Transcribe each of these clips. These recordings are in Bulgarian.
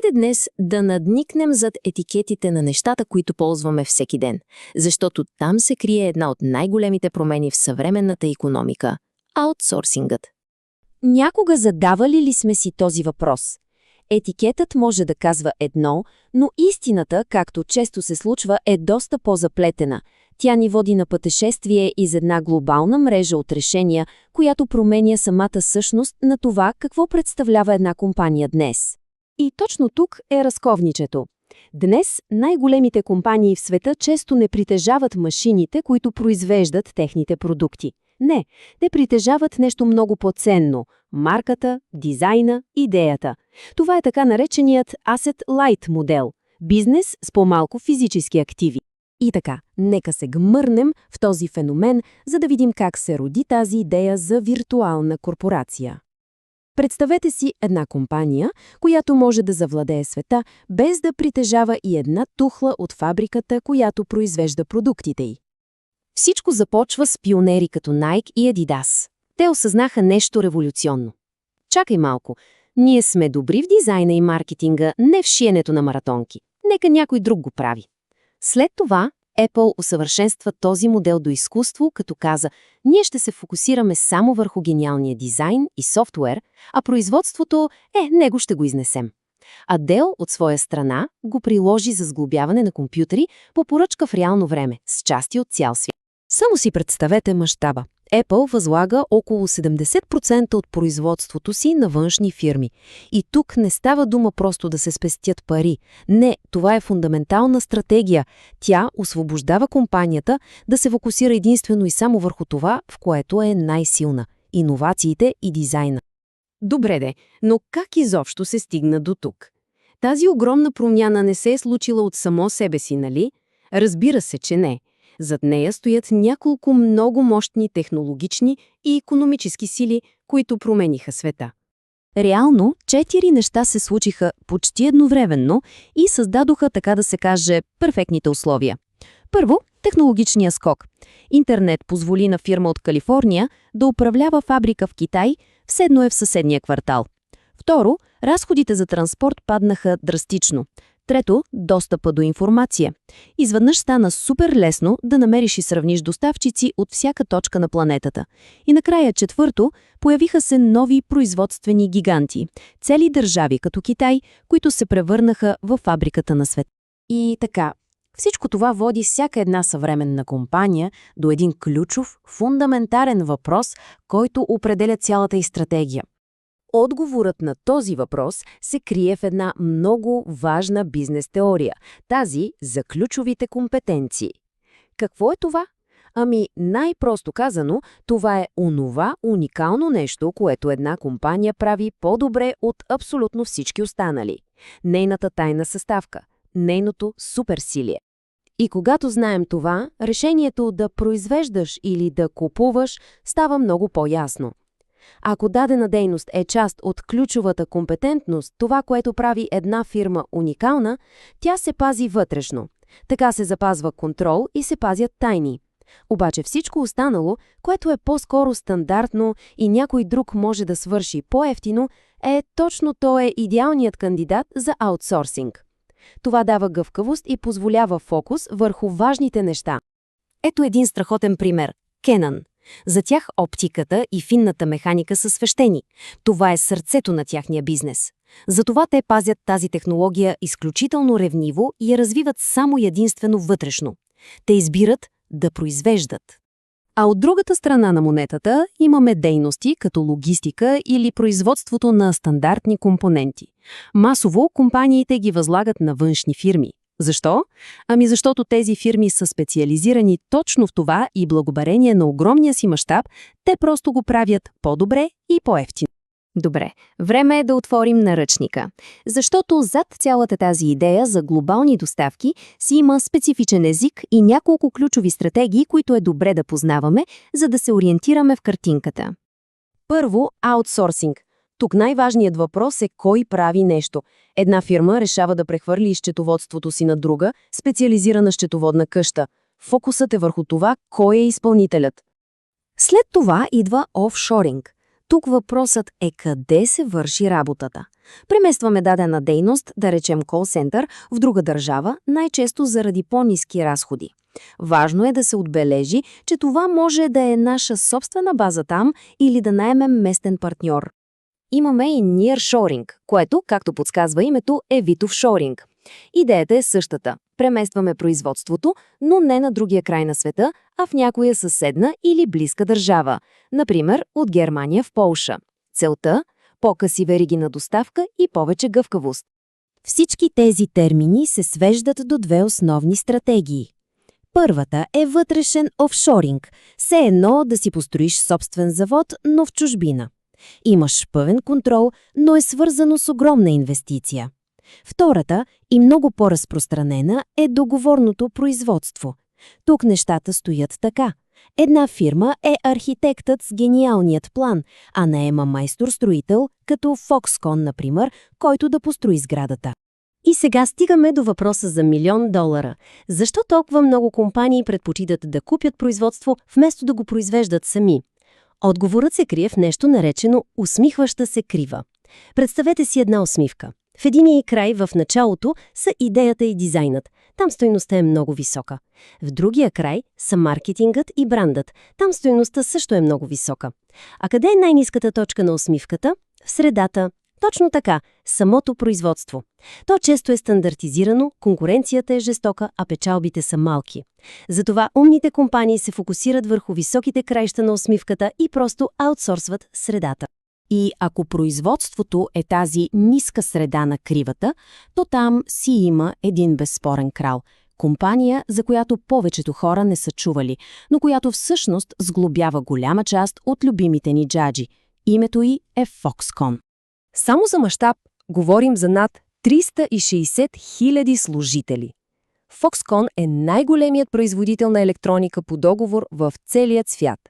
Хайде днес да надникнем зад етикетите на нещата, които ползваме всеки ден, защото там се крие една от най-големите промени в съвременната икономика – аутсорсингът. Някога задавали ли сме си този въпрос? Етикетът може да казва едно, но истината, както често се случва, е доста по-заплетена. Тя ни води на пътешествие из една глобална мрежа от решения, която променя самата същност на това, какво представлява една компания днес. И точно тук е разковничето. Днес най-големите компании в света често не притежават машините, които произвеждат техните продукти. Не, те притежават нещо много по-ценно – марката, дизайна, идеята. Това е така нареченият Asset Light модел – бизнес с по-малко физически активи. И така, нека се гмърнем в този феномен, за да видим как се роди тази идея за виртуална корпорация. Представете си една компания, която може да завладее света, без да притежава и една тухла от фабриката, която произвежда продуктите й. Всичко започва с пионери като Nike и Adidas. Те осъзнаха нещо революционно. Чакай малко, ние сме добри в дизайна и маркетинга, не в шиенето на маратонки. Нека някой друг го прави. След това Apple усъвършенства този модел до изкуство, като каза: ние ще се фокусираме само върху гениалния дизайн и софтуер, а производството, него ще го изнесем. А Dell от своя страна го приложи за сглобяване на компютри по поръчка в реално време, с части от цял свят. Само си представете мащаба. Apple възлага около 70% от производството си на външни фирми. И тук не става дума просто да се спестят пари. Не, това е фундаментална стратегия. Тя освобождава компанията да се фокусира единствено и само върху това, в което е най-силна – иновациите и дизайна. Добре де, но как изобщо се стигна до тук? Тази огромна промяна не се е случила от само себе си, нали? Разбира се, че не. Зад нея стоят няколко много мощни технологични и икономически сили, които промениха света. Реално, 4 неща се случиха почти едновременно и създадоха, така да се каже, перфектните условия. Първо, технологичния скок. Интернет позволи на фирма от Калифорния да управлява фабрика в Китай, все едно е в съседния квартал. Второ, разходите за транспорт паднаха драстично. Трето, достъпа до информация. Изведнъж стана супер лесно да намериш и сравниш доставчици от всяка точка на планетата. И накрая четвърто, появиха се нови производствени гиганти. Цели държави като Китай, които се превърнаха в фабриката на света. И така, всичко това води всяка една съвременна компания до един ключов, фундаментален въпрос, който определя цялата й стратегия. Отговорът на този въпрос се крие в една много важна бизнес теория – тази за ключовите компетенции. Какво е това? Най-просто казано, това е онова уникално нещо, което една компания прави по-добре от абсолютно всички останали. Нейната тайна съставка, нейното суперсилие. И когато знаем това, решението да произвеждаш или да купуваш става много по-ясно. Ако дадена дейност е част от ключовата компетентност, това, което прави една фирма уникална, тя се пази вътрешно. Така се запазва контрол и се пазят тайни. Обаче всичко останало, което е по-скоро стандартно и някой друг може да свърши по-евтино, точно то е идеалният кандидат за аутсорсинг. Това дава гъвкавост и позволява фокус върху важните неща. Ето един страхотен пример – Canon. За тях оптиката и финната механика са свещени. Това е сърцето на тяхния бизнес. Затова те пазят тази технология изключително ревниво и я развиват само и единствено вътрешно. Те избират да произвеждат. А от другата страна на монетата имаме дейности като логистика или производството на стандартни компоненти. Масово компаниите ги възлагат на външни фирми. Защо? Защото тези фирми са специализирани точно в това и благодарение на огромния си мащаб, те просто го правят по-добре и по-евтино. Добре, време е да отворим наръчника, защото зад цялата тази идея за глобални доставки си има специфичен език и няколко ключови стратегии, които е добре да познаваме, за да се ориентираме в картинката. Първо, аутсорсинг. Тук най-важният въпрос е кой прави нещо. Една фирма решава да прехвърли счетоводството си на друга, специализирана счетоводна къща. Фокусът е върху това, кой е изпълнителят. След това идва офшоринг. Тук въпросът е къде се върши работата. Преместваме дадена дейност, да речем кол-сентър, в друга държава, най-често заради по-ниски разходи. Важно е да се отбележи, че това може да е наша собствена база там или да наемем местен партньор. Имаме и nearshoring, което, както подсказва името, е вид офшоринг. Идеята е същата. Преместваме производството, но не на другия край на света, а в някоя съседна или близка държава, например от Германия в Полша. Целта – по-къси вериги на доставка и повече гъвкавост. Всички тези термини се свеждат до две основни стратегии. Първата е вътрешен офшоринг, все едно да си построиш собствен завод, но в чужбина. Имаш пълен контрол, но е свързано с огромна инвестиция. Втората, и много по-разпространена, е договорното производство. Тук нещата стоят така. Една фирма е архитектът с гениалният план, а наема майстор-строител, като Foxconn, например, който да построи сградата. И сега стигаме до въпроса за $1 милион. Защо толкова много компании предпочитат да купят производство, вместо да го произвеждат сами? Отговорът се крие в нещо наречено усмихваща се крива. Представете си една усмивка. В единия край в началото са идеята и дизайнът. Там стойността е много висока. В другия край са маркетингът и брандът. Там стойността също е много висока. А къде е най-ниската точка на усмивката? В средата. Точно така, самото производство. То често е стандартизирано, конкуренцията е жестока, а печалбите са малки. Затова умните компании се фокусират върху високите краища на усмивката и просто аутсорсват средата. И ако производството е тази ниска среда на кривата, то там си има един безспорен крал. Компания, за която повечето хора не са чували, но която всъщност сглобява голяма част от любимите ни джаджи. Името й е Foxconn. Само за мащаб говорим за над 360 000 служители. Foxconn е най-големият производител на електроника по договор в целия свят.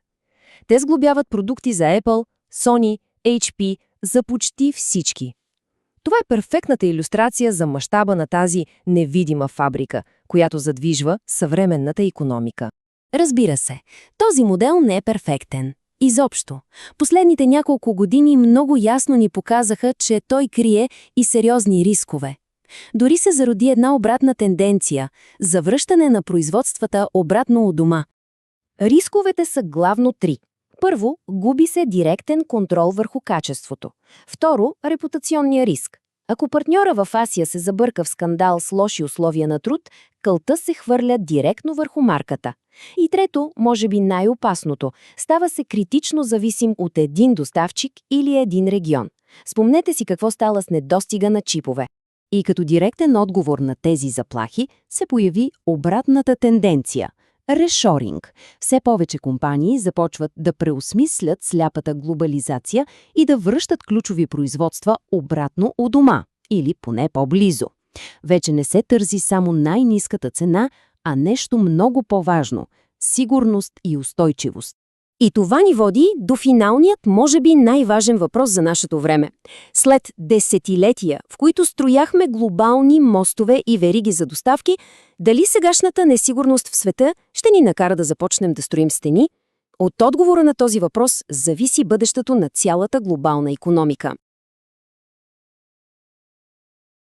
Те сглобяват продукти за Apple, Sony, HP, за почти всички. Това е перфектната илюстрация за мащаба на тази невидима фабрика, която задвижва съвременната икономика. Разбира се, този модел не е перфектен. Изобщо. Последните няколко години много ясно ни показаха, че той крие и сериозни рискове. Дори се зароди една обратна тенденция – завръщане на производствата обратно у дома. Рисковете са главно три. Първо, губи се директен контрол върху качеството. Второ, репутационния риск. Ако партньора в Асия се забърка в скандал с лоши условия на труд, кълта се хвърля директно върху марката. И трето, може би най-опасното, става се критично зависим от един доставчик или един регион. Спомнете си какво става с недостига на чипове. И като директен отговор на тези заплахи се появи обратната тенденция – решоринг. Все повече компании започват да преосмислят сляпата глобализация и да връщат ключови производства обратно у дома, или поне по-близо. Вече не се търси само най-ниската цена, а нещо много по-важно – сигурност и устойчивост. И това ни води до финалният, може би най-важен въпрос за нашето време. След десетилетия, в които строяхме глобални мостове и вериги за доставки, дали сегашната несигурност в света ще ни накара да започнем да строим стени? От отговора на този въпрос зависи бъдещето на цялата глобална икономика.